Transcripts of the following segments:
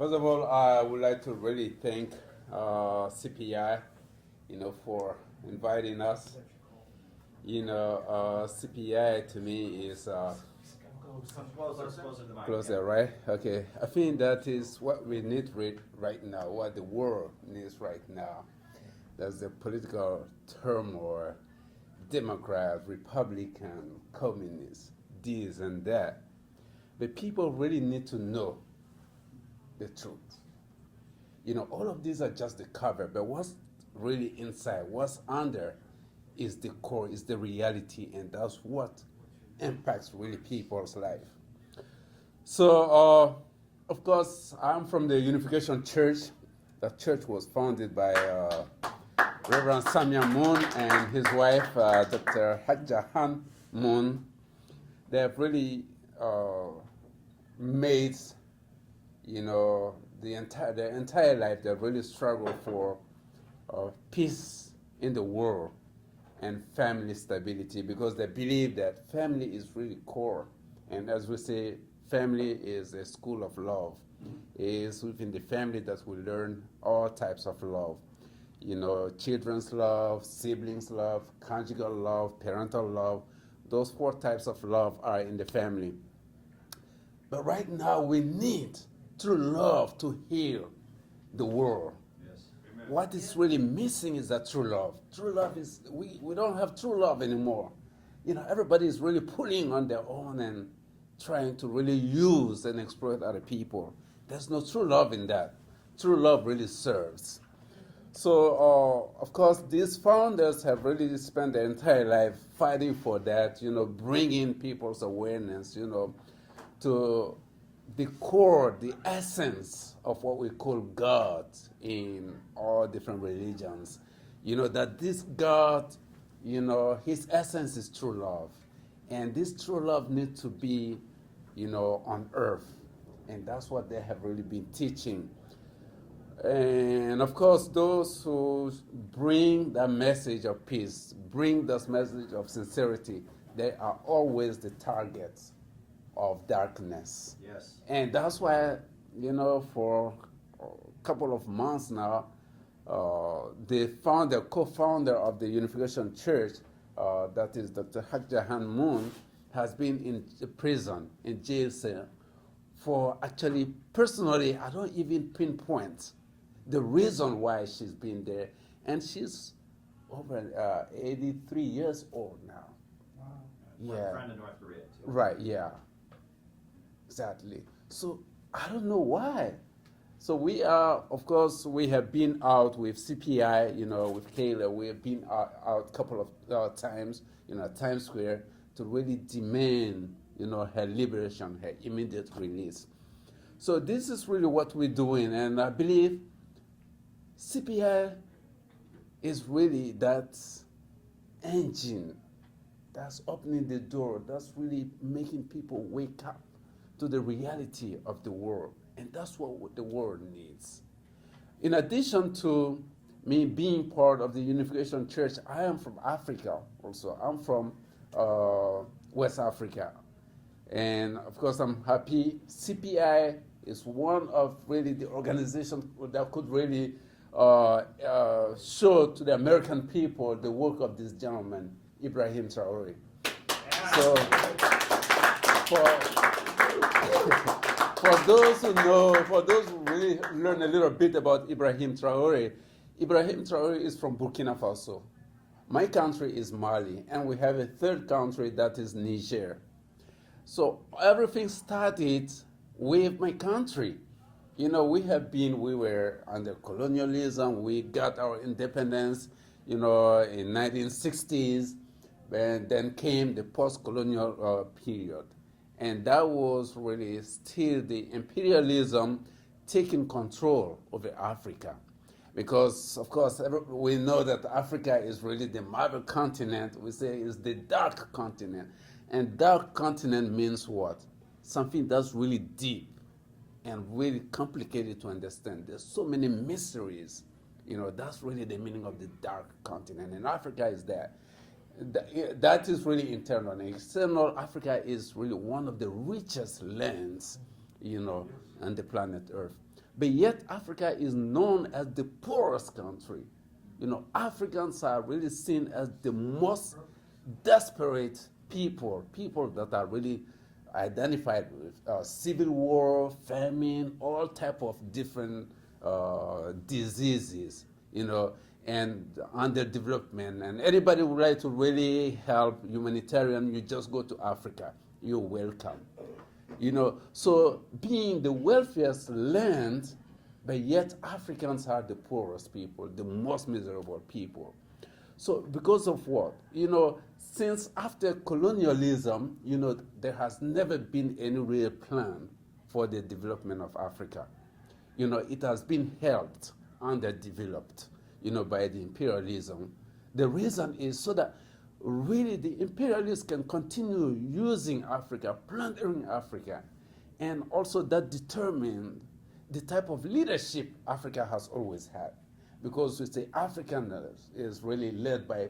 First of all, I would like to really thank CPI, for inviting us. CPI to me is closer, right? Okay. I think that is what we need right now, what the world needs right now. There's the political turmoil, Democrat, Republican, communist, this and that. But people really need to know the truth. All of these are just the cover, but what's really inside, what's under, is the core, is the reality, and that's what impacts really people's life. So, of course, I'm from the Unification Church. The church was founded by Reverend Samuel Moon and his wife, Dr. Hajjahan Moon. They have really made, their entire life, they really struggled for peace in the world and family stability, because they believe that family is really core. And as we say, family is a school of love. It is within the family that we learn all types of love. Children's love, siblings love, conjugal love, parental love. Those 4 types of love are in the family. But right now we need true love to heal the world. What is really missing is that true love. True love is, we don't have true love anymore. Everybody is really pulling on their own and trying to really use and exploit other people. There's no true love in that. True love really serves. So, of course, these founders have really spent their entire life fighting for that, bringing people's awareness, to the core, the essence of what we call God in all different religions. That this God, his essence is true love. And this true love needs to be, on earth. And that's what they have really been teaching. And of course, those who bring that message of peace, bring this message of sincerity, they are always the targets of darkness. Yes. And that's why, for a couple of months now, the co-founder of the Unification Church, that is Dr. Hajjahan Moon, has been in prison, in jail cell, for actually, personally, I don't even pinpoint the reason why she's been there. And she's over 83 years old now. Wow. Yeah. Friend in North Korea, too. Right, yeah. Exactly. So I don't know why. So we are, of course, we have been out with CPI, with Kayla. We have been out a couple of times, Times Square, to really demand, her liberation, her immediate release. So this is really what we're doing, and I believe CPI is really that engine that's opening the door, that's really making people wake up to the reality of the world. And that's what the world needs. In addition to me being part of the Unification Church, I am from Africa also. I'm from West Africa. And of course, I'm happy. CPI is one of really the organizations that could really show to the American people the work of this gentleman, Ibrahim Traore. Yeah. So, for those who know, for those who really learn a little bit about Ibrahim Traore is from Burkina Faso. My country is Mali, and we have a third country that is Niger. So everything started with my country. We were under colonialism. We got our independence, in 1960s, and then came the post-colonial period. And that was really still the imperialism taking control over Africa. Because, of course, we know that Africa is really the mother continent. We say it's the dark continent. And dark continent means what? Something that's really deep and really complicated to understand. There's so many mysteries. That's really the meaning of the dark continent. And Africa is there. That is really internal. And external, Africa is really one of the richest lands, on the planet Earth. But yet Africa is known as the poorest country. Africans are really seen as the most desperate people, people that are really identified with civil war, famine, all type of different diseases, and underdevelopment. And anybody would like to really help humanitarian, you just go to Africa. You're welcome. So being the wealthiest land, but yet Africans are the poorest people, the most miserable people. So because of what? Since after colonialism, there has never been any real plan for the development of Africa. It has been helped, underdeveloped, by the imperialism. The reason is so that really the imperialists can continue using Africa, plundering Africa, and also that determined the type of leadership Africa has always had. Because we say African is really led by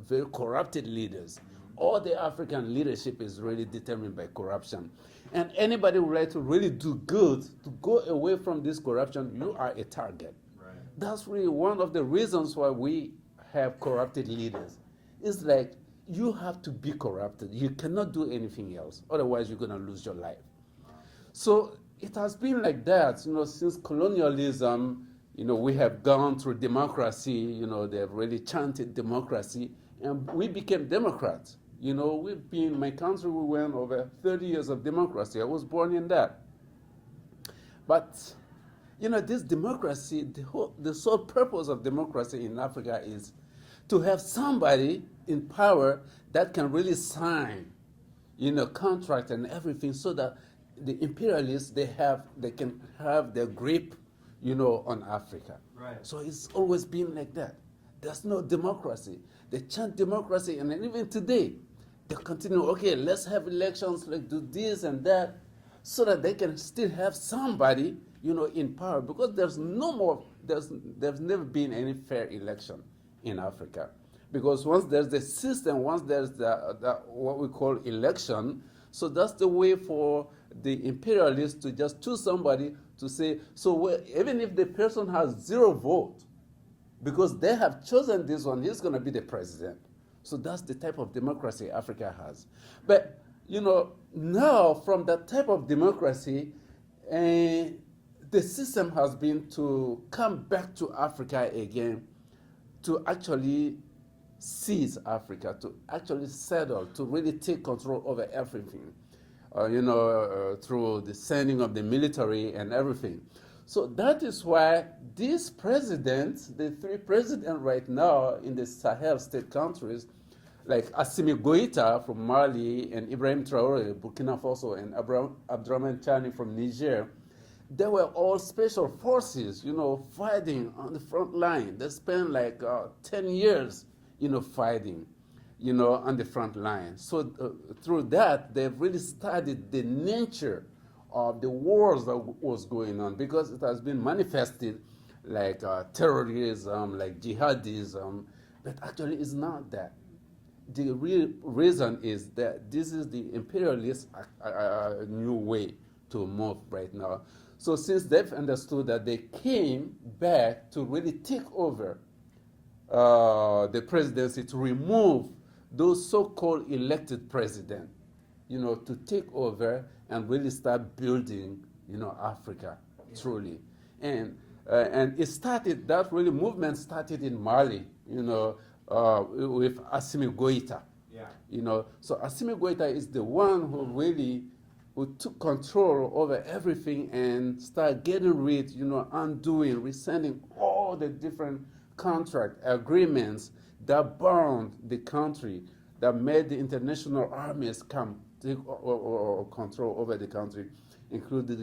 very corrupted leaders. All the African leadership is really determined by corruption. And anybody who would like to really do good, to go away from this corruption, you are a target. Right. That's really one of the reasons why we have corrupted leaders. It's like you have to be corrupted. You cannot do anything else. Otherwise, you're going to lose your life. So it has been like that, since colonialism. We have gone through democracy. They've really chanted democracy, and we became Democrats. We've been, my country, we went over 30 years of democracy. I was born in that. But, this democracy, the sole purpose of democracy in Africa is to have somebody in power that can really sign, contract and everything, so that the imperialists, they can have their grip, on Africa. Right. So it's always been like that. There's no democracy. They chant democracy, and even today, they continue, okay, let's have elections, let's do this and that, so that they can still have somebody, in power, because there's never been any fair election in Africa. Because once there's the system, once there's the what we call election, so that's the way for the imperialists to just choose somebody to say, so even if the person has 0 vote, because they have chosen this one, he's going to be the president. So that's the type of democracy Africa has. But, now from that type of democracy, the system has been to come back to Africa again, to actually seize Africa, to actually settle, to really take control over everything. Through the sending of the military and everything. So that is why these presidents, the 3 presidents right now in the Sahel state countries, like Assimi Goïta from Mali and Ibrahim Traoré, Burkina Faso, and Abdurrahman Chani from Niger, they were all special forces, fighting on the front line. They spent like 10 years, fighting. On the front line. So through that, they've really studied the nature of the wars that was going on, because it has been manifested like terrorism, like jihadism, but actually it's not that. The real reason is that this is the imperialist new way to move right now. So since they've understood that, they came back to really take over the presidency, to remove those so-called elected presidents, to take over and really start building, Africa, truly. And it started, that really movement started in Mali, with Assimi Goïta. Yeah. So Assimi Goïta is the one who took control over everything and started getting rid, undoing, rescinding all the different contract agreements that bound the country, that made the international armies come take control over the country, including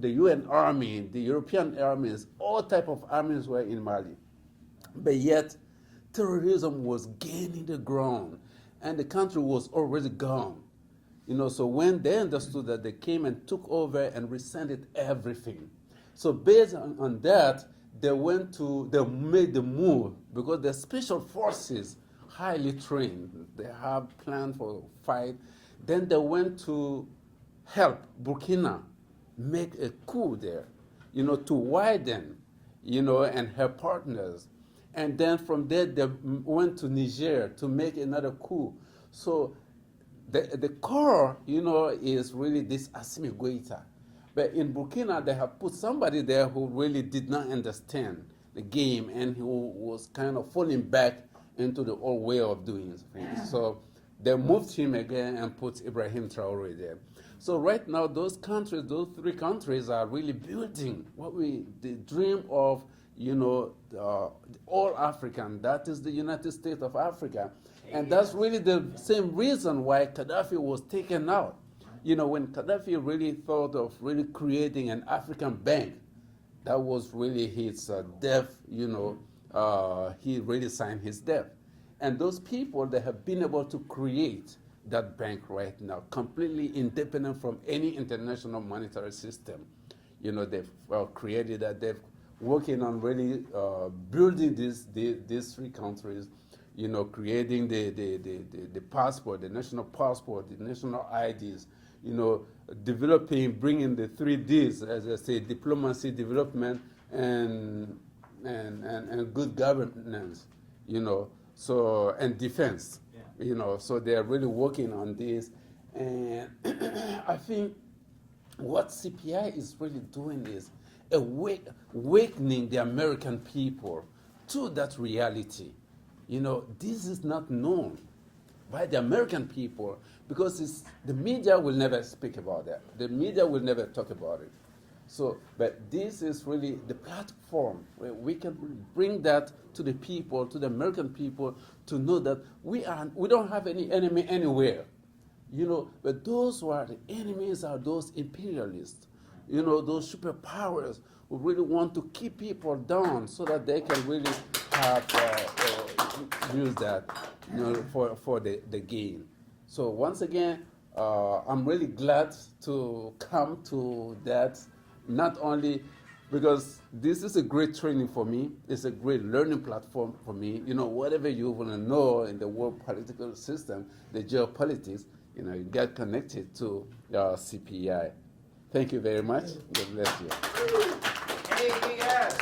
the UN army, the European armies, all type of armies were in Mali. But yet, terrorism was gaining the ground, and the country was already gone. So when they understood that, they came and took over and rescinded everything. So based on that, they made the move, because the special forces, highly trained, they have planned for fight. Then they went to help Burkina make a coup there. to widen, and her partners. And then from there, they went to Niger to make another coup. So the core, is really this Assimi Goïta. But in Burkina, they have put somebody there who really did not understand the game and who was kind of falling back into the old way of doing things. So they moved him again and put Ibrahim Traoré there. So right now, those three countries are really building the dream of, all African. That is the United States of Africa. And that's really the same reason why Gaddafi was taken out. When Gaddafi really thought of really creating an African bank, that was really his death, he really signed his death. And those people, they have been able to create that bank right now, completely independent from any international monetary system. They've created that. They've working on really building these three countries, creating the passport, the national passport, the national IDs, developing, bringing the 3Ds, as I say, diplomacy, development, and good governance, so, and defense, so they are really working on this. And I think what CPI is really doing is awakening the American people to that reality. This is not known by the American people because the media will never speak about that. The media will never talk about it. So, but this is really the platform where we can bring that to the people, to the American people, to know that we don't have any enemy anywhere. But those who are the enemies are those imperialists, those superpowers who really want to keep people down so that they can really have use that, for the gain. So once again, I'm really glad to come to that, not only because this is a great training for me, it's a great learning platform for me. Whatever you want to know in the world political system, the geopolitics, you get connected to CPI. Thank you very much. God bless you. Anything else?